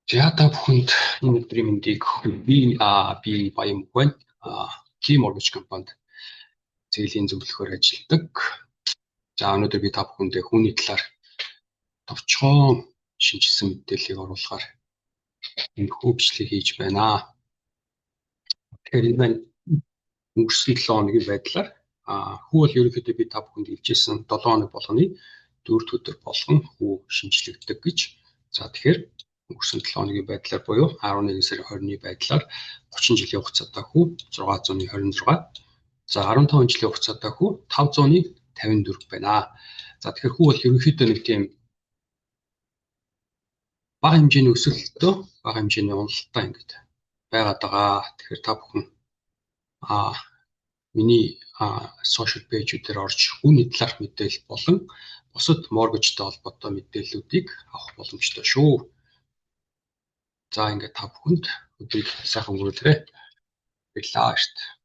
За та бүхэнд энэ өдрийн мэндийг би Баян байна. Key Mortgage компанид зээлийн зөвлөхөөр ажилладаг. За өнөөдөр би та бүхэндээ хүүний талаар товчхон шинжилсэн мэдээллийг оруулахаар энэ хөгжлийг хийж байна. Тэгэхээр энэ өнгөрсөн 7 хоногийн байдлаар хүү бол ерөнхийдөө би та бүхэнд хэлжсэн 7 хоног болгоны 4 өдөр болгон хүү шинжлэгддэг гэж. За тэгэхээр өнгөрсөн 7 хоногийн байдлаар буюу 11 сарын 20-ны байдлаар 30 жилийн хугацаатай хүү 626. За 15 жилийн хугацаатай хүү 554 байна. За тэгэхээр хүү бол ерөнхийдөө нэг тийм бага хэмжээний өсөлтөө бага хэмжээний уналттай ингээд байгаад байгаа. Тэгэхээр та бүхэн миний сошиал пэйжүүдээр орж үүний талаарх мэдээлэл болон бусад моргежтой холбоотой мэдээллүүдийг авах боломжтой шүү. За ингээд та бүхэнд өдрийг сайхан өнгөрүүлээрэй. Баярлалаа шүү дээ.